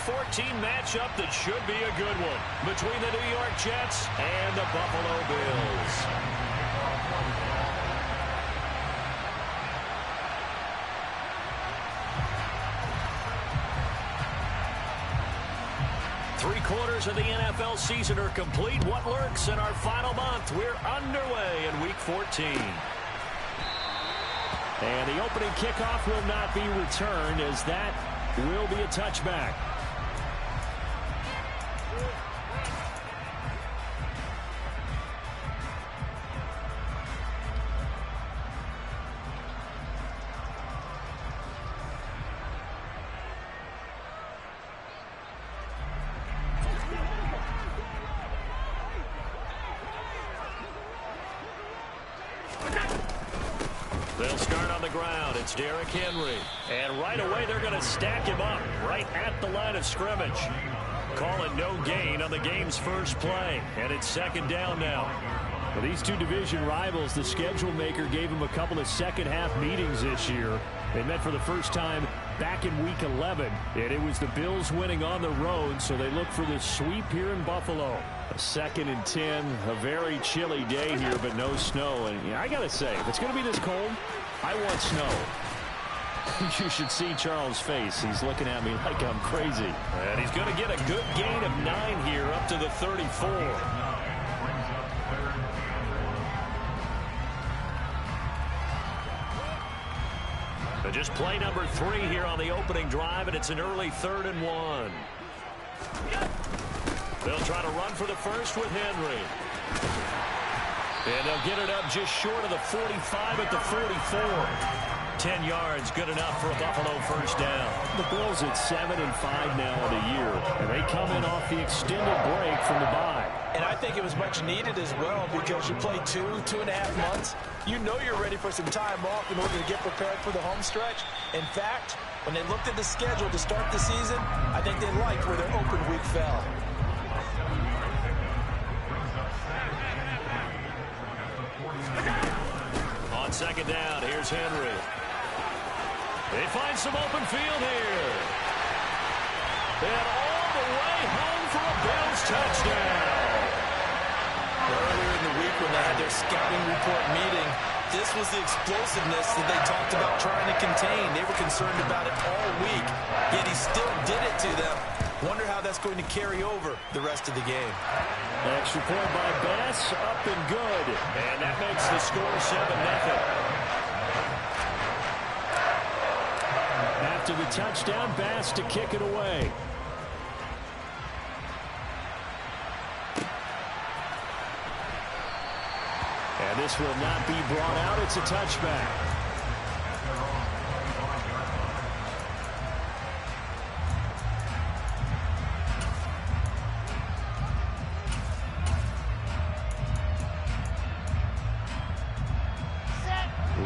14 matchup that should be a good one between the New York Jets and the Buffalo Bills. Three-quarters of the NFL season are complete. What lurks in our final month? We're underway in Week 14. And the opening kickoff will not be returned, as that will be a touchback. They'll start on the ground. It's Derrick Henry. And right away, they're going to stack him up right at the line of scrimmage. Call it no gain on the game's first play. And it's second down now. Well, these two division rivals, the schedule maker gave them a couple of second-half meetings this year. They met for the first time back in Week 11. And it was the Bills winning on the road, so they look for the sweep here in Buffalo. A 2nd and 10, a very chilly day here, but no snow. And I got to say, if it's going to be this cold, I want snow. You should see Charles' face. He's looking at me like I'm crazy. And he's going to get a good gain of 9 here up to the 34. So just play number 3 here on the opening drive, and it's an early 3rd and 1. They'll try to run for the first with Henry. And they'll get it up just short of the 45 at the 44. 10 yards, good enough for a Buffalo first down. The Bills at 7-5 now in the year, and they come in off the extended break from the bye. And I think it was much needed as well, because you play 2.5 months. You know you're ready for some time off in order to get prepared for the home stretch. In fact, when they looked at the schedule to start the season, I think they liked where their open week fell. On second down, here's Henry. They find some open field here. And all the way home for a Bills touchdown. Earlier in the week when they had their scouting report meeting, this was the explosiveness that they talked about trying to contain. They were concerned about it all week, yet he still did it to them. Wonder how that's going to carry over the rest of the game. Extra point by Bass, up and good. And that makes the score 7-0. After the touchdown, Bass to kick it away. And this will not be brought out. It's a touchback.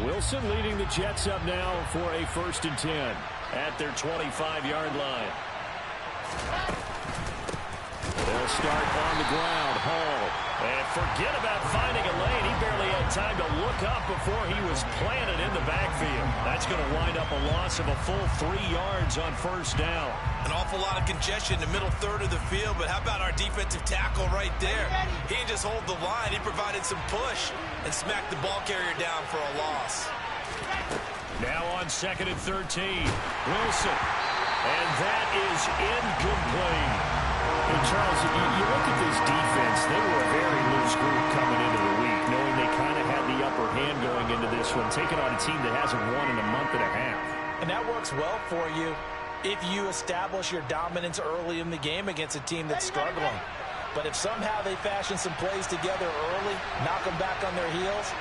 Wilson leading the Jets up now for a 1st and 10 at their 25-yard line. They'll start on the ground. Hall. And forget about finding a lane. He barely had time to look up before he was planted in the backfield. That's going to wind up a loss of a full 3 yards on first down. An awful lot of congestion in the middle third of the field, but how about our defensive tackle right there? He didn't just hold the line. He provided some push and smacked the ball carrier down for a loss. Now on 2nd and 13, Wilson. And that is incomplete. Hey, Charles, you look at this defense, they were a very loose group coming into the week, knowing they kind of had the upper hand going into this one, taking on a team that hasn't won in a month and a half. And that works well for you if you establish your dominance early in the game against a team that's struggling. But if somehow they fashion some plays together early, knock them back on their heels,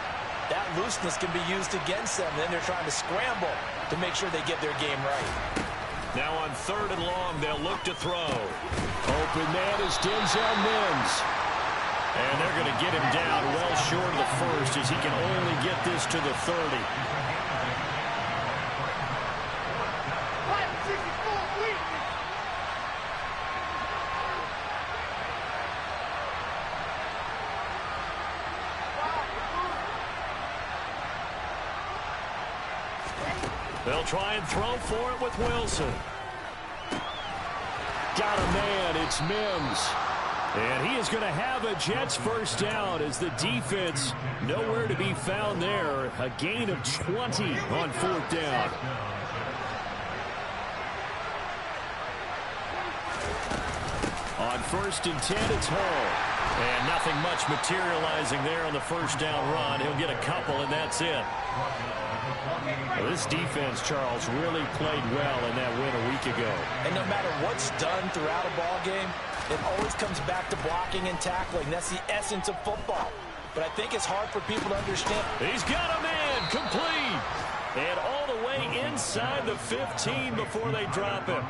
that looseness can be used against them. Then they're trying to scramble to make sure they get their game right. Now on 3rd and long, they'll look to throw. Open man is Denzel Mims. And they're going to get him down well short of the first, as he can only get this to the 30. They'll try and throw for it with Wilson. Got a man. It's Mims. And he is going to have a Jets first down as the defense nowhere to be found there. A gain of 20 on fourth down. On 1st and 10, it's Hall. And nothing much materializing there on the first down run. He'll get a couple, and that's it. Well, this defense, Charles, really played well in that win a week ago. And no matter what's done throughout a ball game, it always comes back to blocking and tackling. That's the essence of football. But I think it's hard for people to understand. He's got a man, complete. And all the way inside the 15 before they drop him.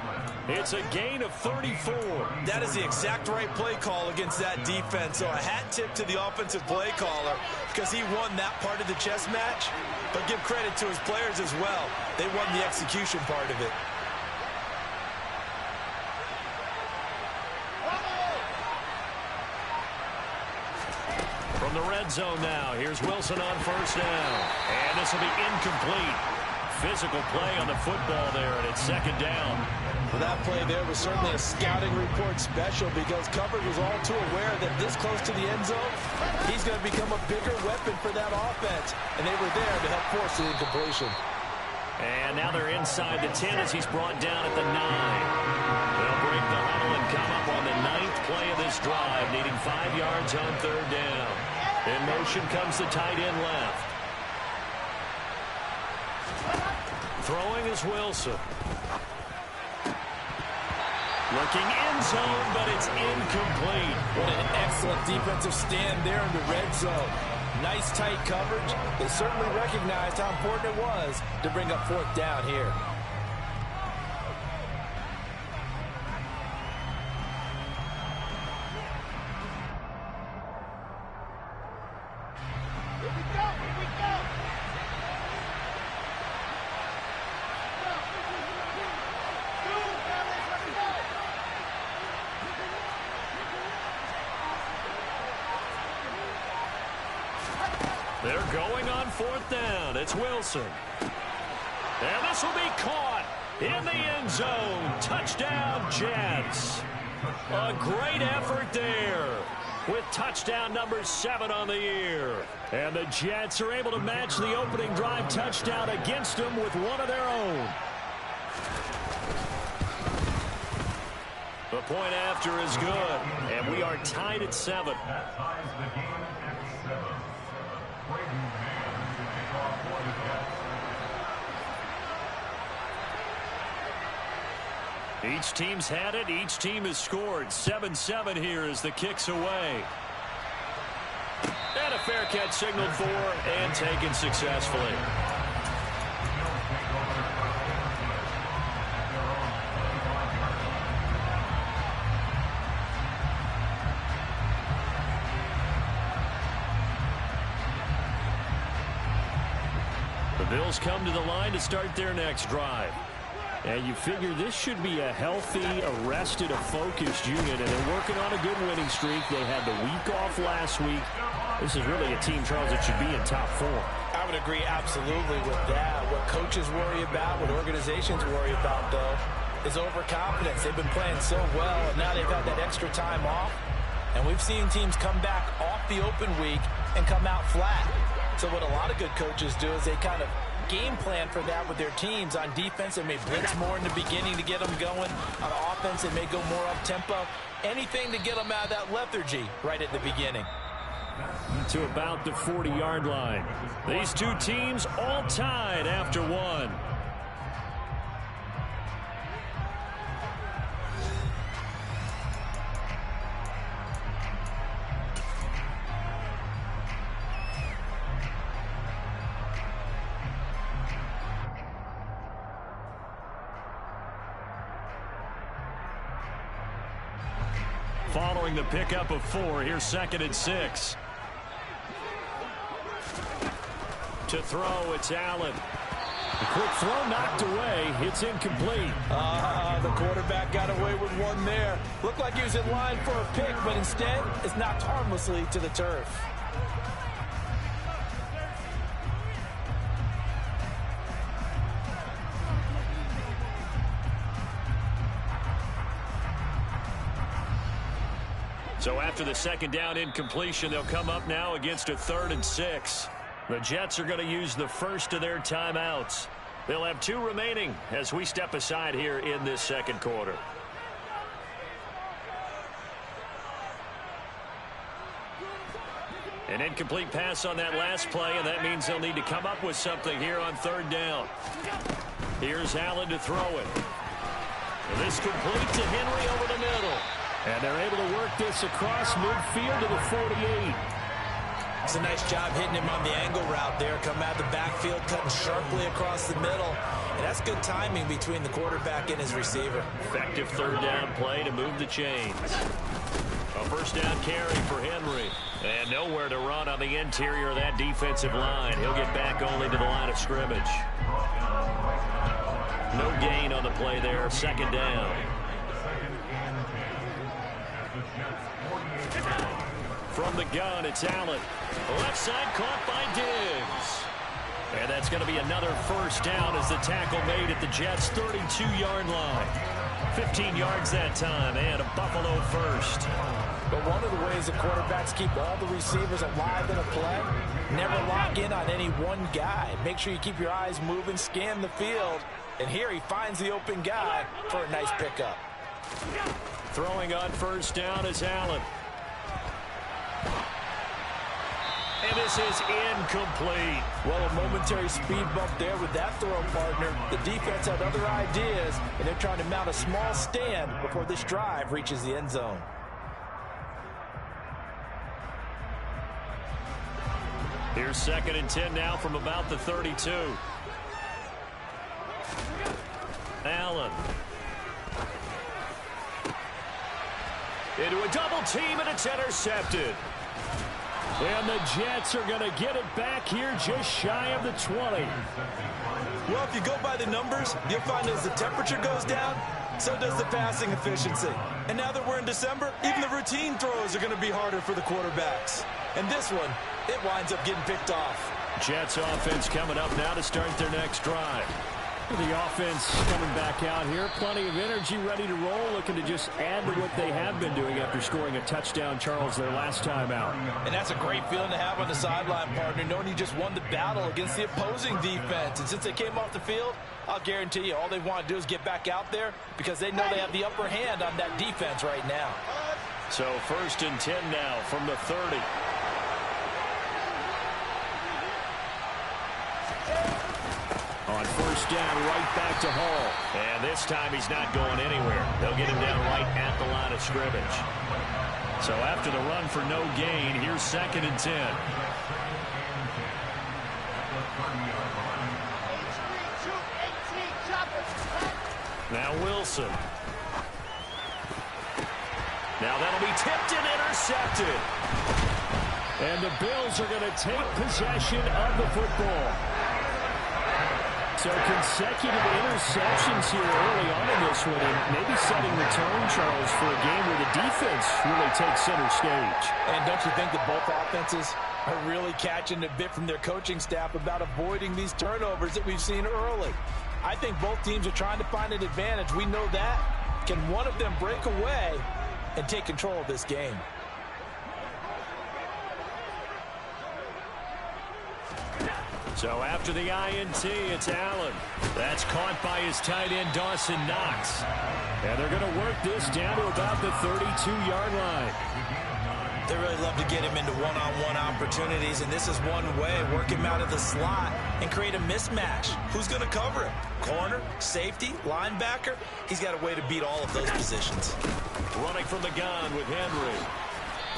It's a gain of 34. That is the exact right play call against that defense. So a hat tip to the offensive play caller because he won that part of the chess match. But give credit to his players as well. They won the execution part of it. From the red zone now, here's Wilson on first down. And this will be incomplete. Physical play on the football there, and it's second down. Well, that play there was certainly a scouting report special because coverage was all too aware that this close to the end zone, he's going to become a bigger weapon for that offense. And they were there to help force the incompletion. And now they're inside the 10 as he's brought down at the 9. They'll break the huddle and come up on the 9th play of this drive, needing 5 yards on third down. In motion comes the tight end left. Throwing is Wilson. Looking end zone, but it's incomplete. What an excellent defensive stand there in the red zone. Nice tight coverage. They certainly recognized how important it was to bring up fourth down here. They're going on fourth down. It's Wilson. And this will be caught in the end zone. Touchdown, Jets. A great effort there with touchdown number 7 on the year. And the Jets are able to match the opening drive touchdown against them with one of their own. The point after is good, and we are tied at 7. Each team's had it. Each team has scored. 7-7 here as the kick's away. And a fair catch signaled for and taken successfully. The Bills come to the line to start their next drive. And you figure this should be a healthy, arrested, a focused unit, and they're working on a good winning streak. They had the week off last week. This is really a team, Charles, that should be in top 4. I would agree absolutely with that. What coaches worry about, what organizations worry about, though, is overconfidence. They've been playing so well, and now they've had that extra time off. And we've seen teams come back off the open week and come out flat. So what a lot of good coaches do is they kind of game plan for that with their teams. On defense, they may blitz more in the beginning to get them going. On offense, they may go more up-tempo. Anything to get them out of that lethargy right at the beginning. To about the 40-yard line. These two teams all tied after one. Following the pickup of 4, here's 2nd and 6. To throw, it's Allen. The quick throw knocked away. It's incomplete. The quarterback got away with one there. Looked like he was in line for a pick, but instead, it's knocked harmlessly to the turf. So after the second down incompletion, they'll come up now against a 3rd and 6. The Jets are going to use the first of their timeouts. They'll have 2 remaining as we step aside here in this second quarter. An incomplete pass on that last play, and that means they'll need to come up with something here on 3rd down. Here's Allen to throw it. And this complete to Henry over the middle. And they're able to work this across midfield to the 48. It's a nice job hitting him on the angle route there. Come out of the backfield, cutting sharply across the middle. And that's good timing between the quarterback and his receiver. Effective 3rd down play to move the chains. A 1st down carry for Henry. And nowhere to run on the interior of that defensive line. He'll get back only to the line of scrimmage. No gain on the play there. 2nd down. From the gun, it's Allen. Left side caught by Diggs. And that's going to be another 1st down as the tackle made at the Jets' 32-yard line. 15 yards that time and a Buffalo 1st. But one of the ways the quarterbacks keep all the receivers alive in a play, never lock in on any one guy. Make sure you keep your eyes moving, scan the field. And here he finds the open guy for a nice pickup. Throwing on 1st down is Allen. And this is incomplete. Well, a momentary speed bump there with that throw, partner. The defense had other ideas, and they're trying to mount a small stand before this drive reaches the end zone. Here's 2nd and 10 now from about the 32. Allen. Into a double team, and it's intercepted. And the Jets are going to get it back here just shy of the 20. Well, if you go by the numbers, you'll find as the temperature goes down, so does the passing efficiency. And now that we're in December, even the routine throws are going to be harder for the quarterbacks. And this one, it winds up getting picked off. Jets offense coming up now to start their next drive. The offense coming back out here. Plenty of energy, ready to roll, looking to just add to what they have been doing after scoring a touchdown, Charles, their last time out. And that's a great feeling to have on the sideline, partner, knowing you just won the battle against the opposing defense. And since they came off the field, I'll guarantee you all they want to do is get back out there because they know they have the upper hand on that defense right now. So 1st and 10 now from the 30. On 1st down, right back to Hall. And this time he's not going anywhere. They'll get him down right at the line of scrimmage. So after the run for no gain, here's 2nd and 10. Now Wilson. Now that'll be tipped and intercepted. And the Bills are going to take possession of the football. So consecutive interceptions here early on in this one, and maybe setting the tone, Charles, for a game where the defense really takes center stage. And don't you think that both offenses are really catching a bit from their coaching staff about avoiding these turnovers that we've seen early? I think both teams are trying to find an advantage. We know that. Can one of them break away and take control of this game? So after the INT, it's Allen. That's caught by his tight end, Dawson Knox. And they're going to work this down to about the 32-yard line. They really love to get him into one-on-one opportunities, and this is one way. Work him out of the slot and create a mismatch. Who's going to cover him? Corner, safety, linebacker? He's got a way to beat all of those positions. Running from the gun with Henry.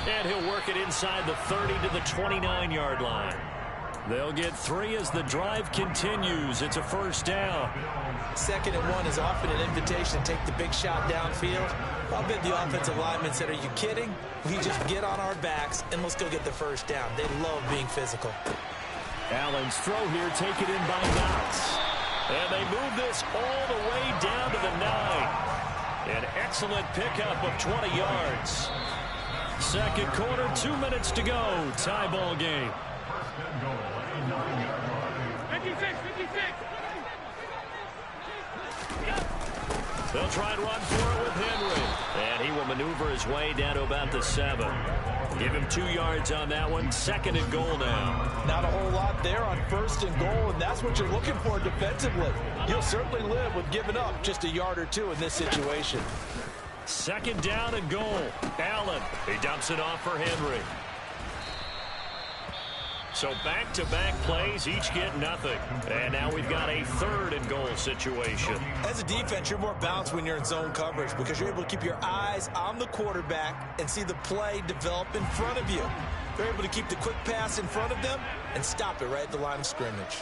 And he'll work it inside the 30 to the 29-yard line. They'll get 3 as the drive continues. It's a 1st down. 2nd and 1 is often an invitation to take the big shot downfield. I'll bet the offensive linemen said, are you kidding? We just get on our backs and let's go get the 1st down. They love being physical. Allen's throw here taken in by Knox. And they move this all the way down to the 9. An excellent pickup of 20 yards. Second quarter, 2 minutes to go. Tie ball game. 56. They'll try and run for it with Henry. And he will maneuver his way down to about the 7. Give him 2 yards on that one. 2nd and goal now. Not a whole lot there on 1st and goal, and that's what you're looking for defensively. You'll certainly live with giving up just a yard or 2 in this situation. 2nd down and goal. Allen, he dumps it off for Henry. So back-to-back plays, each get nothing. And now we've got a 3rd and goal situation. As a defense, you're more balanced when you're in zone coverage because you're able to keep your eyes on the quarterback and see the play develop in front of you. They're able to keep the quick pass in front of them and stop it right at the line of scrimmage.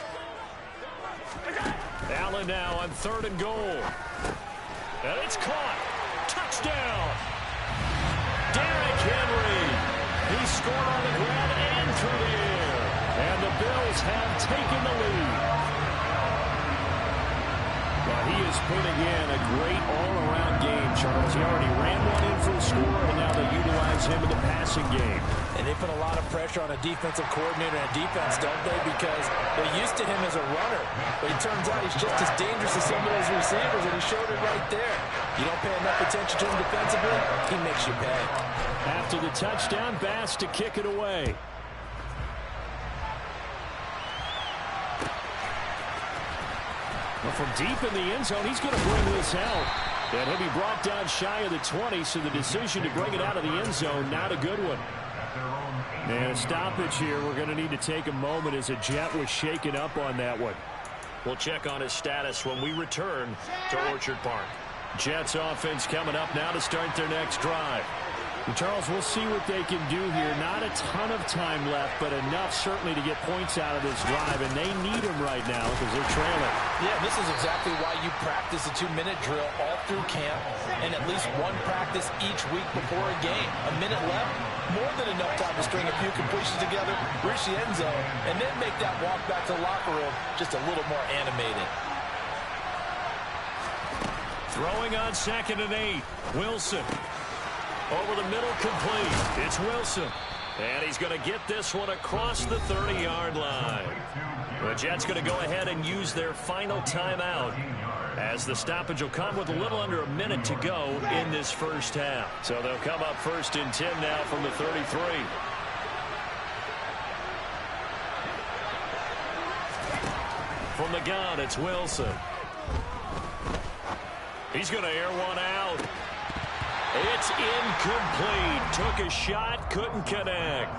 Allen now on 3rd and goal. And it's caught. Touchdown. Derrick Henry. He scored on the ground and through the air. And the Bills have taken the lead. Well, he is putting in a great all-around game, Charles. He already ran one in for a score, and now they utilize him in the passing game. And they put a lot of pressure on a defensive coordinator and defense, don't they? Because they're used to him as a runner. But it turns out he's just as dangerous as some of those receivers, and he showed it right there. You don't pay enough attention to him defensively, he makes you pay. After the touchdown, Bass to kick it away. Well, from deep in the end zone, he's going to bring this out. And he'll be brought down shy of the 20, so the decision to bring it out of the end zone, not a good one. And a stoppage here. We're going to need to take a moment as a Jet was shaken up on that one. We'll check on his status when we return to Orchard Park. Jets offense coming up now to start their next drive. And Charles, we'll see what they can do here. Not a ton of time left, but enough certainly to get points out of this drive, and they need them right now because they're trailing. Yeah, this is exactly why you practice a 2-minute drill all through camp and at least one practice each week before a game. A minute left, more than enough time to string a few completions together, reach the end zone, and then make that walk back to the locker room just a little more animated. Throwing on 2nd and 8. Wilson. Over the middle, complete. It's Wilson. And he's going to get this one across the 30-yard line. The Jets going to go ahead and use their final timeout as the stoppage will come with a little under a minute to go in this first half. So they'll come up 1st and 10 now from the 33. From the gun, it's Wilson. He's going to air one out. It's incomplete. Took a shot, couldn't connect.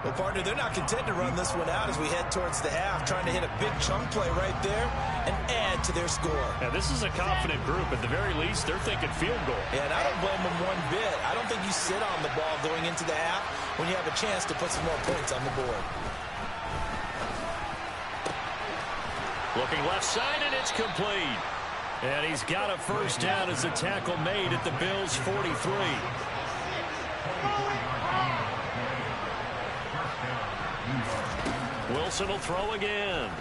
Well, partner, they're not content to run this one out as we head towards the half, trying to hit a big chunk play right there and add to their score. Now, this is a confident group. At the very least, they're thinking field goal. Yeah, and I don't blame them one bit. I don't think you sit on the ball going into the half when you have a chance to put some more points on the board. Looking left side, and it's complete. And he's got a first down as a tackle made at the Bills' 43. Wilson will throw again.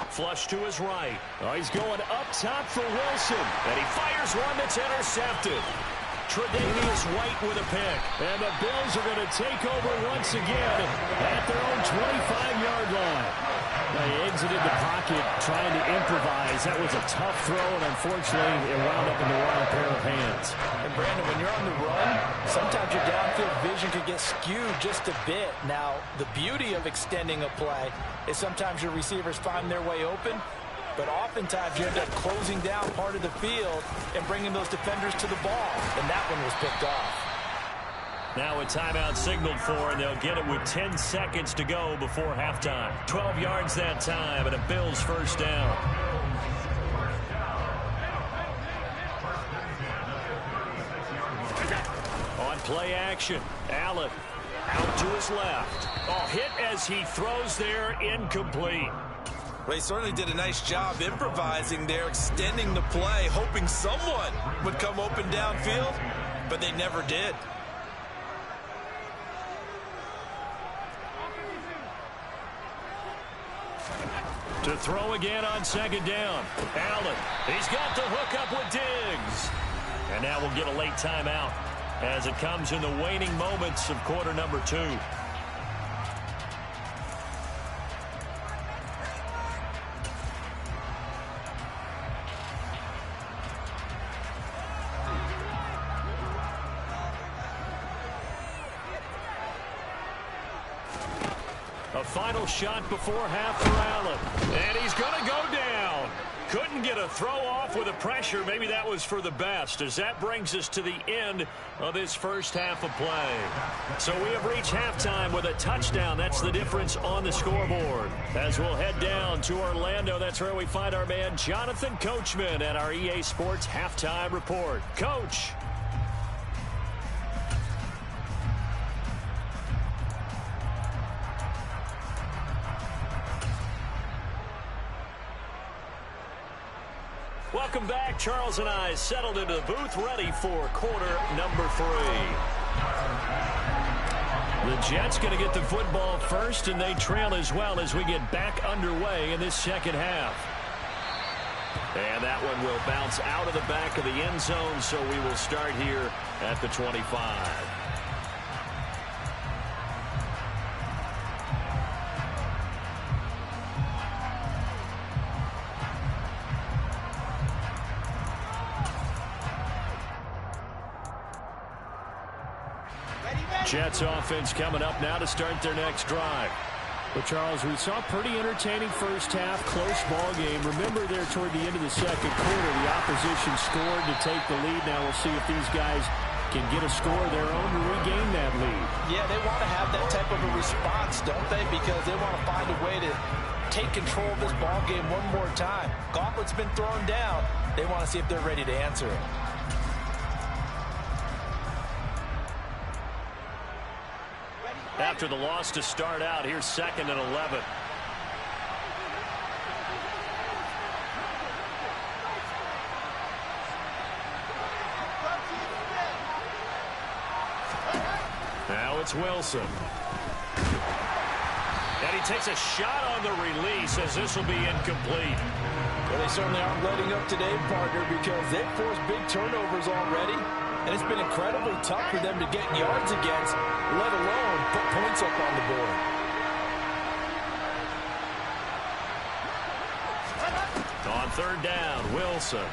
Flush to his right. Oh, he's going up top for Wilson. And he fires one that's intercepted. Tre'Davious White with a pick. And the Bills are going to take over once again at their own 25-yard line. Now he exited the pocket trying to improvise. That was a tough throw, and unfortunately, it wound up in the wrong pair of hands. And Brandon, when you're on the run, sometimes your downfield vision could get skewed just a bit. Now, the beauty of extending a play is sometimes your receivers find their way open, but oftentimes you end up closing down part of the field and bringing those defenders to the ball, and that one was picked off. Now a timeout signaled for, and they'll get it with 10 seconds to go before halftime. 12 yards that time, and a Bills first down. On play action, Allen out to his left. Oh, hit as he throws there, incomplete. Well, he certainly did a nice job improvising there, extending the play, hoping someone would come open downfield, but they never did. To throw again on 2nd down. Allen, he's got the hook up with Diggs. And now we'll get a late timeout as it comes in the waning moments of quarter number 2. A final shot before half for Allen. And he's going to go down. Couldn't get a throw off with the pressure. Maybe that was for the best, as that brings us to the end of this first half of play. So we have reached halftime with a touchdown. That's the difference on the scoreboard. As we'll head down to Orlando, that's where we find our man Jonathan Coachman at our EA Sports Halftime Report. Coach. Welcome back. Charles and I settled into the booth, ready for quarter number 3. The Jets going to get the football first, and they trail as well as we get back underway in this second half. And that one will bounce out of the back of the end zone, so we will start here at the 25. Jets offense coming up now to start their next drive. Well, Charles, we saw a pretty entertaining first half, close ball game. Remember there toward the end of the second quarter, the opposition scored to take the lead. Now we'll see if these guys can get a score of their own to regain that lead. Yeah, they want to have that type of a response, don't they? Because they want to find a way to take control of this ball game one more time. Gauntlet's been thrown down. They want to see if they're ready to answer it. After the loss to start out, here's 2nd and 11. Now it's Wilson. And he takes a shot on the release as this will be incomplete. Well, they certainly aren't letting up today, partner, because they've forced big turnovers already. And it's been incredibly tough for them to get yards against, let alone put points up on the board. On 3rd down, Wilson.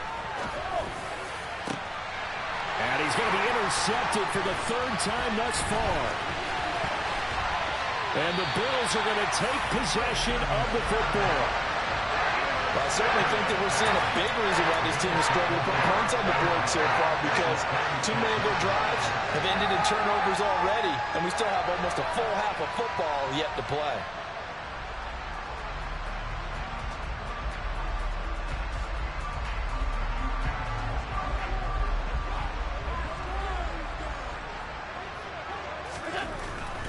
And he's going to be intercepted for the 3rd time thus far. And the Bills are going to take possession of the football. Well, I certainly think that we're seeing a big reason why this team is struggling to put points on the board so far, because too many of their drives have ended in turnovers already, and we still have almost a full half of football yet to play.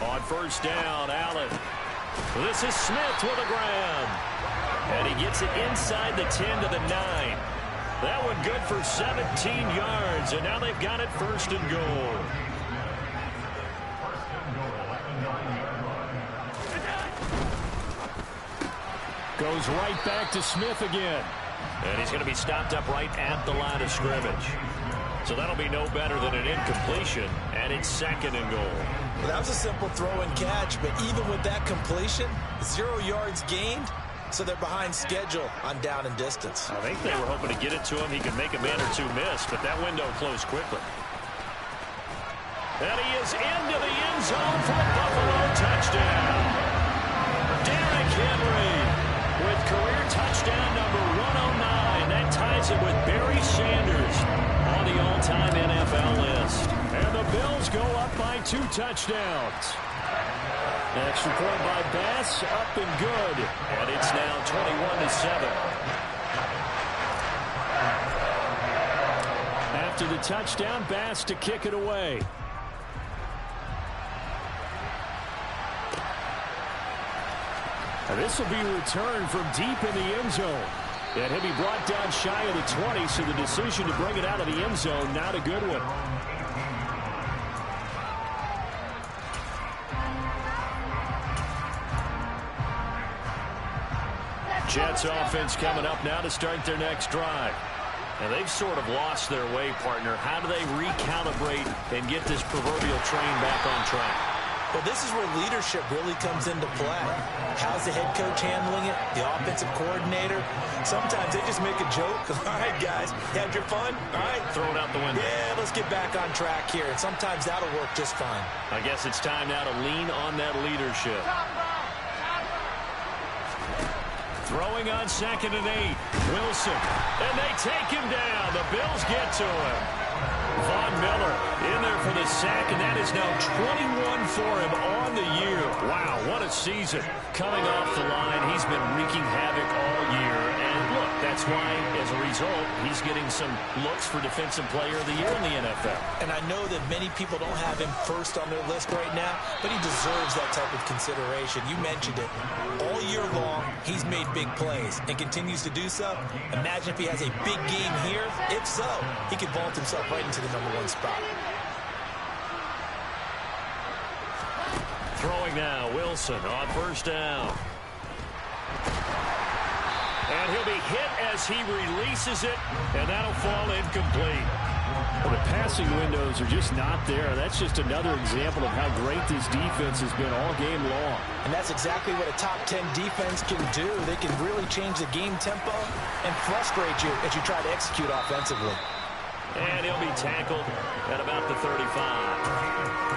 On 1st down, Allen. This is Smith with a grab. And he gets it inside the 10 to the 9. That one good for 17 yards, and now they've got it 1st and goal. Goes right back to Smith again. And he's going to be stopped up right at the line of scrimmage. So that'll be no better than an incompletion, and it's 2nd and goal. Well, that was a simple throw and catch, but even with that completion, 0 yards gained. So they're behind schedule on down and distance. I think they were hoping to get it to him. He could make a man or two miss, but that window closed quickly. And he is into the end zone for a Buffalo touchdown. Derrick Henry with career touchdown number 109. That ties it with Barry Sanders on the all-time NFL list. And the Bills go up by 2 touchdowns. Extra point by Bass, up and good. And it's now 21-7. After the touchdown, Bass to kick it away. And this will be returned from deep in the end zone. And he'll be brought down shy of the 20, so the decision to bring it out of the end zone, not a good one. Jets offense coming up now to start their next drive. And they've sort of lost their way, partner. How do they recalibrate and get this proverbial train back on track? Well, this is where leadership really comes into play. How's the head coach handling it? The offensive coordinator? Sometimes they just make a joke. All right, guys, you had your fun? All right. Throw it out the window. Yeah, let's get back on track here. And sometimes that'll work just fine. I guess it's time now to lean on that leadership. Throwing on 2nd and 8. Wilson. And they take him down. The Bills get to him. Von Miller in there for the sack, and that is now 21 for him on the year. Wow, what a season. Coming off the line, he's been wreaking havoc all year. And look, that's why, as a result, he's getting some looks for Defensive Player of the Year in the NFL. And I know that many people don't have him first on their list right now, but he deserves that type of consideration. You mentioned it. All year long, he's made big plays and continues to do so. Imagine if he has a big game here. If so, he could vault himself right into the #1 spot. Throwing now, Wilson on 1st down. And he'll be hit as he releases it, and that'll fall incomplete. Well, the passing windows are just not there. That's just another example of how great this defense has been all game long. And that's exactly what a top 10 defense can do. They can really change the game tempo and frustrate you as you try to execute offensively. And he'll be tackled at about the 35.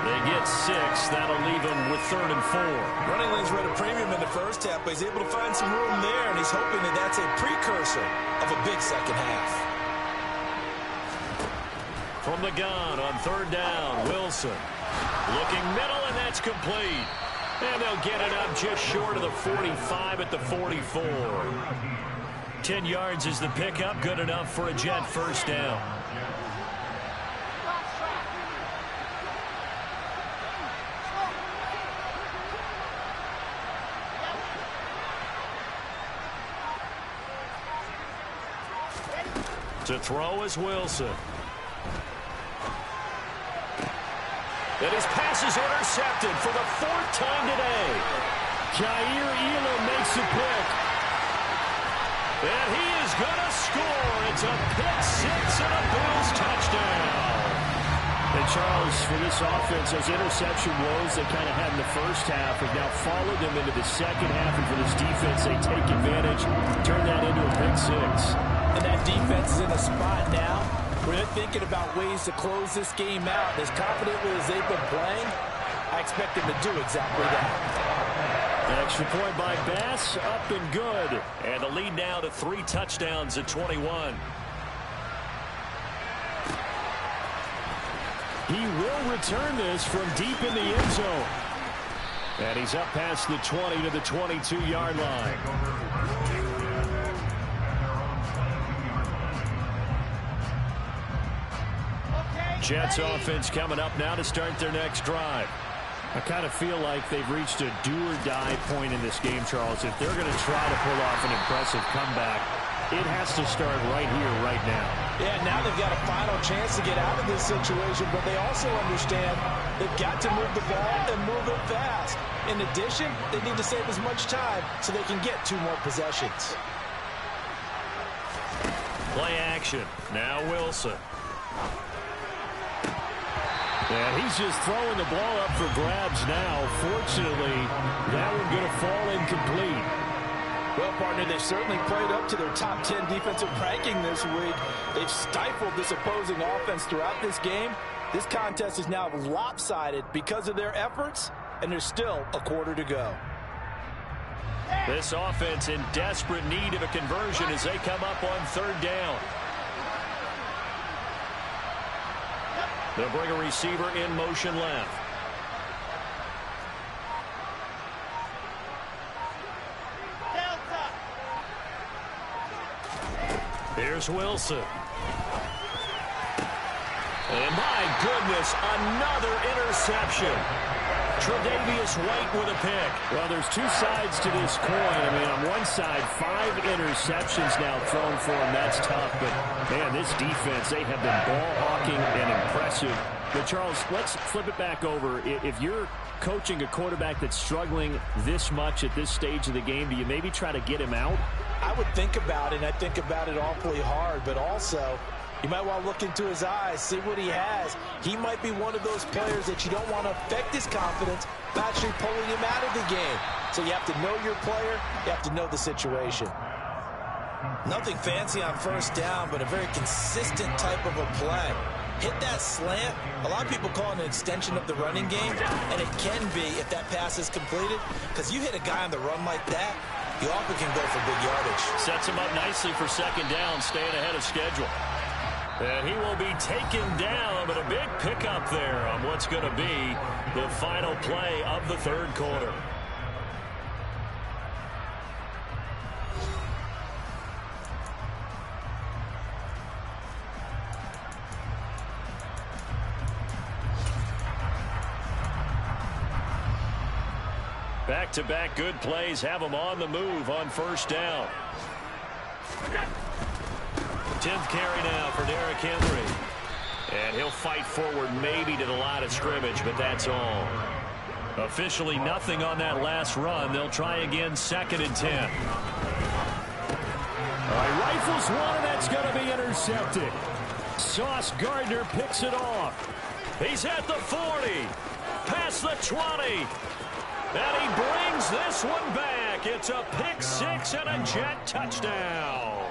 They get 6. That'll leave him with 3rd and 4. Running lanes were at a premium in the first half, but he's able to find some room there, and he's hoping that that's a precursor of a big second half. From the gun on 3rd down, Wilson. Looking middle, and that's complete. And they'll get it up just short of the 45 at the 44. 10 yards is the pickup. Good enough for a Jet 1st down. To throw is Wilson. And his pass is intercepted for the 4th time today. Jair Elam makes a pick. And he is going to score. It's a pick 6 and a Bills touchdown. And Charles, for this offense, those interception woes they kind of had in the first half have now followed them into the second half. And for this defense, they take advantage, turn that into a pick 6. And that defense is in a spot now where they're thinking about ways to close this game out. As confidently as they've been playing, I expect them to do exactly that. An extra point by Bass, up and good. And the lead now to 3 touchdowns at 21. He will return this from deep in the end zone. And he's up past the 20 to the 22-yard line. Jets offense coming up now to start their next drive. I kind of feel like they've reached a do-or-die point in this game, Charles. If they're going to try to pull off an impressive comeback, it has to start right here, right now. Yeah, now they've got a final chance to get out of this situation, but they also understand they've got to move the ball and move it fast. In addition, they need to save as much time so they can get 2 more possessions. Play action. Now Wilson. And he's just throwing the ball up for grabs now. Fortunately, that one going to fall incomplete. Well, partner, they've certainly played up to their top 10 defensive ranking this week. They've stifled this opposing offense throughout this game. This contest is now lopsided because of their efforts, and there's still a quarter to go. This offense in desperate need of a conversion as they come up on 3rd down. They'll bring a receiver in motion left. Here's Wilson. And my goodness, another interception. Tre'Davious White with a pick. Well, there's 2 sides to this coin. I mean, on one side, 5 interceptions now thrown for him. That's tough. But, man, this defense, they have been ball hawking and impressive. But, Charles, let's flip it back over. If you're coaching a quarterback that's struggling this much at this stage of the game, do you maybe try to get him out? I would think about it, and I think about it awfully hard. But also, you might want to look into his eyes, see what he has. He might be one of those players that you don't want to affect his confidence by actually pulling him out of the game. So you have to know your player. You have to know the situation. Nothing fancy on 1st down, but a very consistent type of a play. Hit that slant. A lot of people call it an extension of the running game, and it can be if that pass is completed, because you hit a guy on the run like that, You often can go for big yardage. Sets him up nicely for second down, staying ahead of schedule. And he will be taken down, but a big pickup there on what's going to be the final play of the third quarter. Back-to-back good plays have him on the move on first down. 10th carry now for Derrick Henry. And he'll fight forward maybe to the line of scrimmage, but that's all. Officially nothing on that last run. They'll try again, 2nd and 10. All right, rifles one, and that's going to be intercepted. Sauce Gardner picks it off. He's at the 40, past the 20. And he brings this one back. It's a pick-6 and a Jet touchdown.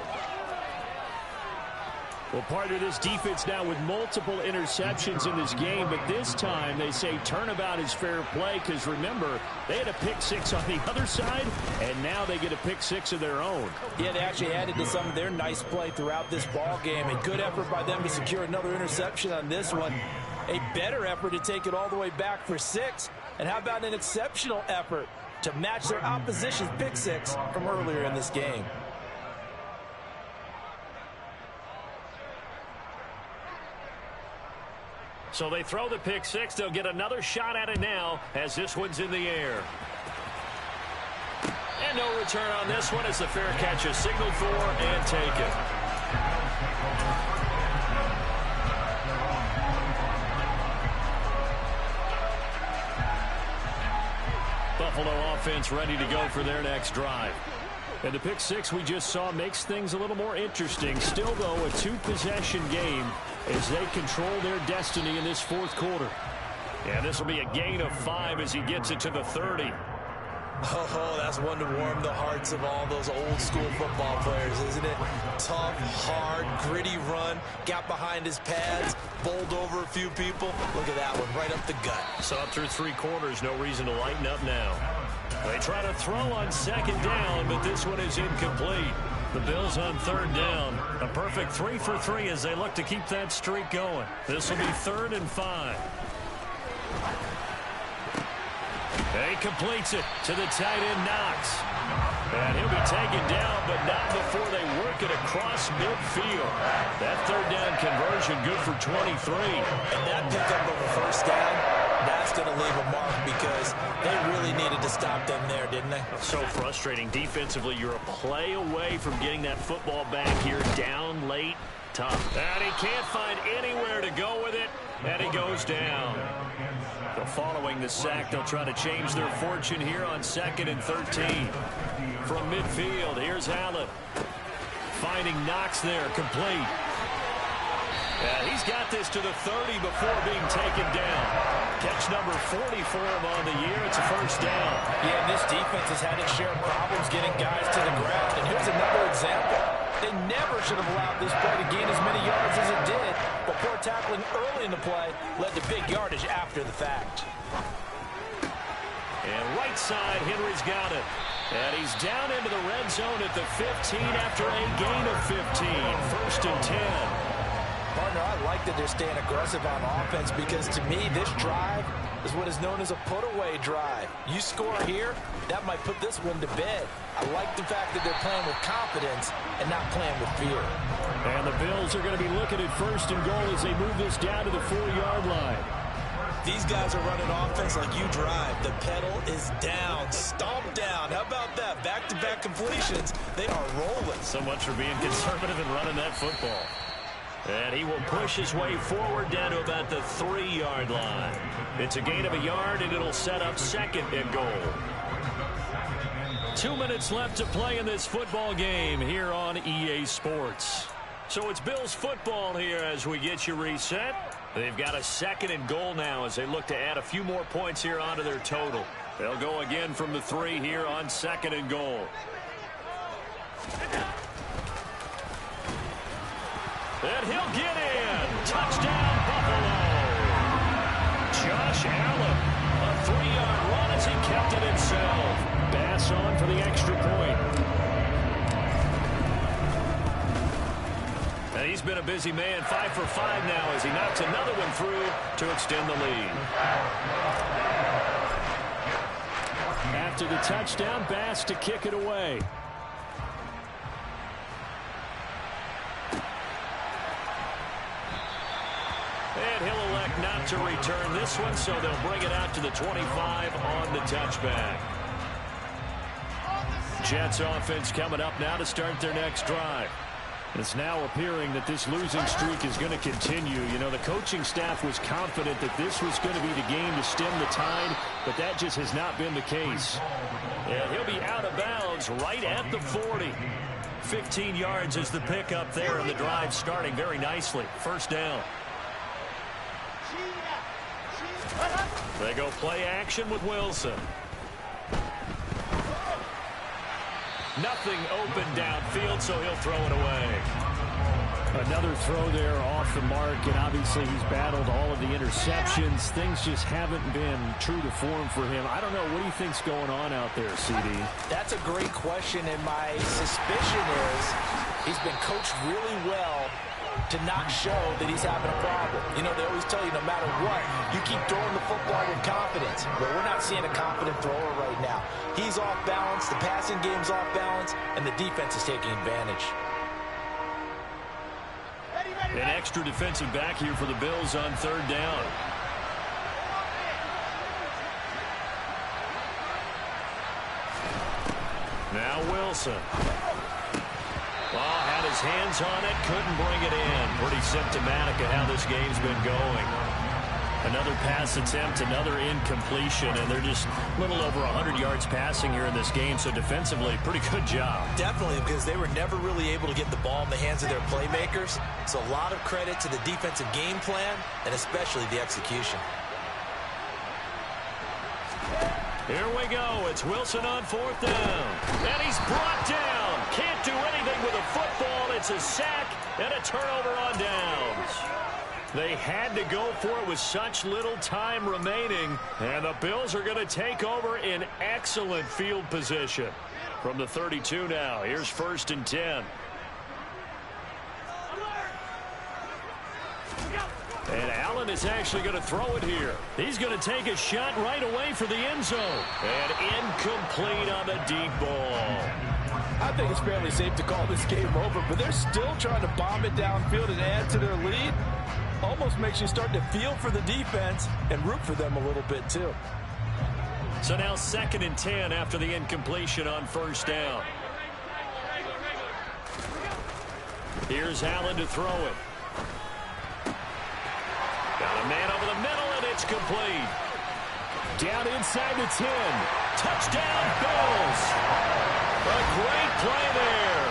Well, partner, this defense now with multiple interceptions in this game, but this time they say turnabout is fair play because, remember, they had a pick-6 on the other side, and now they get a pick-6 of their own. Yeah, they actually added to some of their nice play throughout this ball game. A good effort by them to secure another interception on this one. A better effort to take it all the way back for 6. And how about an exceptional effort to match their opposition's pick-6 from earlier in this game? So they throw the pick-6. They'll get another shot at it now as this one's in the air. And no return on this one as the fair catch is signaled for and taken. Buffalo offense ready to go for their next drive. And the pick-6 we just saw makes things a little more interesting. Still, though, a 2-possession game as they control their destiny in this fourth quarter. And this will be a gain of 5 as he gets it to the 30. Oh, that's one to warm the hearts of all those old-school football players, isn't it? Tough, hard, gritty run, got behind his pads, bowled over a few people. Look at that one, right up the gut. So up through 3 quarters, no reason to lighten up now. They try to throw on second down, but this one is incomplete. The Bills on third down. A perfect 3 for 3 as they look to keep that streak going. This will be 3rd and 5. He completes it to the tight end, Knox. And he'll be taken down, but not before they work it across midfield. That third down conversion good for 23. And that pickup of a first down, that's going to leave a mark because they really needed to stop them there, didn't they? So frustrating. Defensively, you're a play away from getting that football back here down late. Tough. And he can't find anywhere to go with it, and he goes down. So following the sack, they'll try to change their fortune here on 2nd and 13. From midfield, here's Allen. Finding Knox there, complete. And he's got this to the 30 before being taken down. Catch number 40 for him on the year. It's a first down. Yeah, this defense has had its share of problems getting guys to the ground. And here's another example. They never should have allowed this play to gain as many yards as it did. But poor tackling early in the play led to big yardage after the fact. And right side, Henry's got it. And he's down into the red zone at the 15 after a gain of 15. 1st and 10. Partner, I like that they're staying aggressive on offense because to me, this drive is what is known as a put-away drive. You score here, that might put this one to bed. I like the fact that they're playing with confidence and not playing with fear. And the Bills are going to be looking at 1st and goal as they move this down to the 4-yard line. These guys are running offense like you drive. The pedal is down, stomp down. How about that? Back-to-back completions. They are rolling. So much for being conservative and running that football. And he will push his way forward down to about the 3-yard line. It's a gain of a yard, and it'll set up 2nd and goal. 2 minutes left to play in this football game here on EA Sports. So it's Bills football here as we get you reset. They've got a 2nd and goal now as they look to add a few more points here onto their total. They'll go again from the 3 here on 2nd and goal. And he'll get in. Touchdown, Buffalo. Josh Allen. A 3-yard run as he kept it himself. Bass on for the extra point. And he's been a busy man, 5 for 5 now as he knocks another one through to extend the lead. After the touchdown, Bass to kick it away. And he'll elect not to return this one, so they'll bring it out to the 25 on the touchback. Jets offense coming up now to start their next drive. It's now appearing that this losing streak is going to continue. You know, the coaching staff was confident that this was going to be the game to stem the tide, but that just has not been the case. And he'll be out of bounds right at the 40. 15 yards is the pickup there, and the drive starting very nicely. First down. They go play action with Wilson. Nothing open downfield, so he'll throw it away. Another throw there off the mark, and obviously he's battled all of the interceptions. Things just haven't been true to form for him. I don't know. What do you think's going on out there, CD? That's a great question, and my suspicion is he's been coached really well to not show that he's having a problem. You know, they always tell you no matter what, you keep throwing the football with confidence. But we're not seeing a confident thrower right now. He's off balance, the passing game's off balance, and the defense is taking advantage. An extra defensive back here for the Bills on third down. Now Wilson. Had his hands on it, couldn't bring it in. Pretty symptomatic of how this game's been going. Another pass attempt, another incompletion, and they're just a little over 100 yards passing here in this game, so defensively, pretty good job. Definitely, because they were never really able to get the ball in the hands of their playmakers, so a lot of credit to the defensive game plan, and especially the execution. Here we go. It's Wilson on fourth down. And he's brought down. Can't do anything with a football. It's a sack and a turnover on downs. They had to go for it with such little time remaining. And the Bills are going to take over in excellent field position. From the 32 now. Here's 1st and 10. And Allen is actually going to throw it here. He's going to take a shot right away for the end zone. And incomplete on the deep ball. I think it's fairly safe to call this game over, but they're still trying to bomb it downfield and add to their lead. Almost makes you start to feel for the defense and root for them a little bit too. So now 2nd and 10 after the incompletion on first down. Here's Allen to throw it. Got a man over the middle, and it's complete. Down inside the 10. Touchdown, Bills. A great play there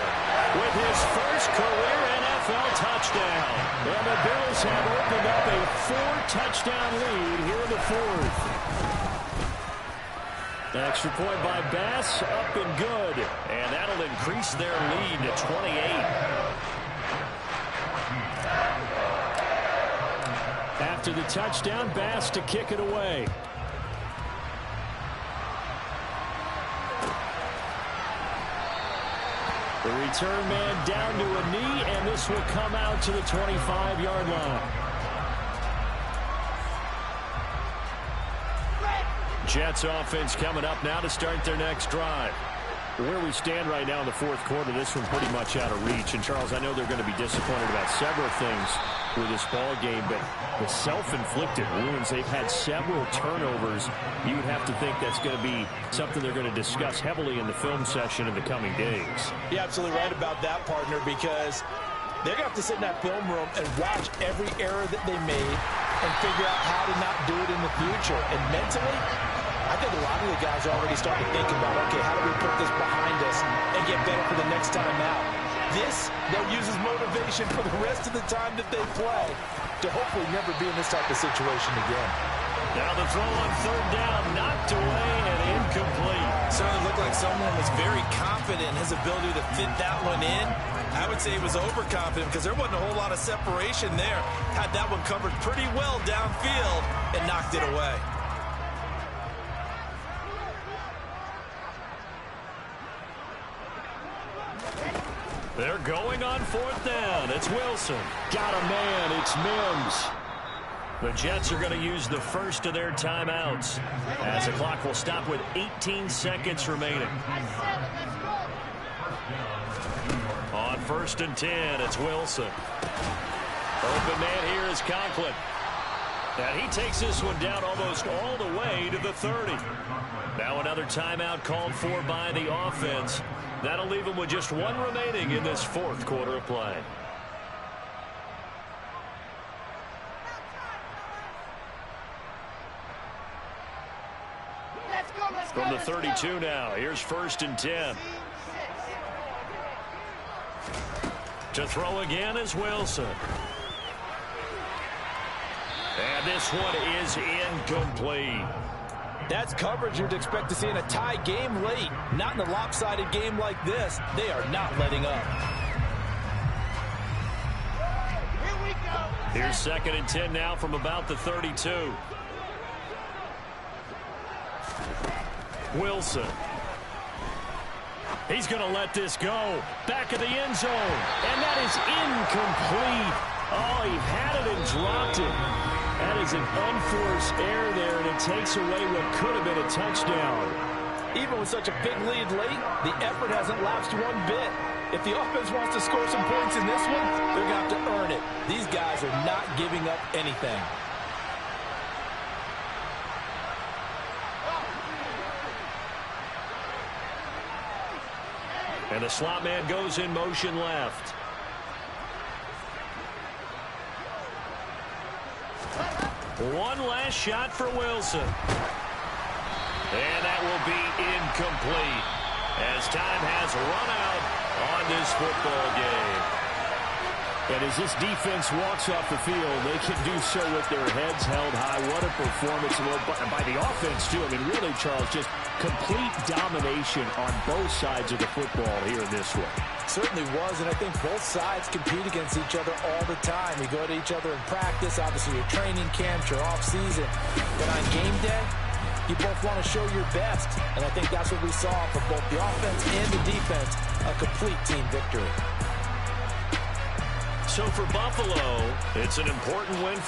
with his first career NFL touchdown. And the Bills have opened up a 4-touchdown lead here in the 4th. Extra point by Bass, up and good. And that'll increase their lead to 28. After the touchdown, Bass to kick it away. The return man down to a knee, and this will come out to the 25-yard line. Jets offense coming up now to start their next drive. Where we stand right now in the 4th quarter, this one pretty much out of reach. And, Charles, I know they're going to be disappointed about several things with this ball game, but the self-inflicted wounds, they've had several turnovers. You would have to think that's going to be something they're going to discuss heavily in the film session in the coming days. You're absolutely right about that, partner, because they're going to have to sit in that film room and watch every error that they made and figure out how to not do it in the future. And mentally, I think a lot of the guys are already starting to think about, okay, how do we put this behind us and get better for the next time out? This, they'll use as motivation for the rest of the time that they play to hopefully never be in this type of situation again. Now the throw on third down, knocked away and incomplete. Certainly looked like someone was very confident in his ability to fit that one in. I would say he was overconfident because there wasn't a whole lot of separation there. Had that one covered pretty well downfield and knocked it away. They're going on 4th down. It's Wilson. Got a man. It's Mims. The Jets are going to use the first of their timeouts as the clock will stop with 18 seconds remaining. On 1st and 10, it's Wilson. Open man here is Conklin. And he takes this one down almost all the way to the 30. Now another timeout called for by the offense. That'll leave them with just one remaining in this 4th quarter of play. From the 32 now, here's 1st and 10. To throw again is Wilson. And this one is incomplete. That's coverage you'd expect to see in a tie game late. Not in a lopsided game like this. They are not letting up. Here's 2nd and 10 now from about the 32. Wilson. He's going to let this go. Back of the end zone. And that is incomplete. Oh, he had it and dropped it. That is an unforced error there, and it takes away what could have been a touchdown. Even with such a big lead late, the effort hasn't lapsed one bit. If the offense wants to score some points in this one, they're going to have to earn it. These guys are not giving up anything. And the slot man goes in motion left. One last shot for Wilson. And that will be incomplete as time has run out on this football game. And as this defense walks off the field, they can do so with their heads held high. What a performance by the offense, too. I mean, really, Charles, just complete domination on both sides of the football here in this one. Certainly was, and I think both sides compete against each other all the time. You go to each other in practice, obviously your training camps, your off-season. But on game day, you both want to show your best, and I think that's what we saw from both the offense and the defense, a complete team victory. So for Buffalo, it's an important win for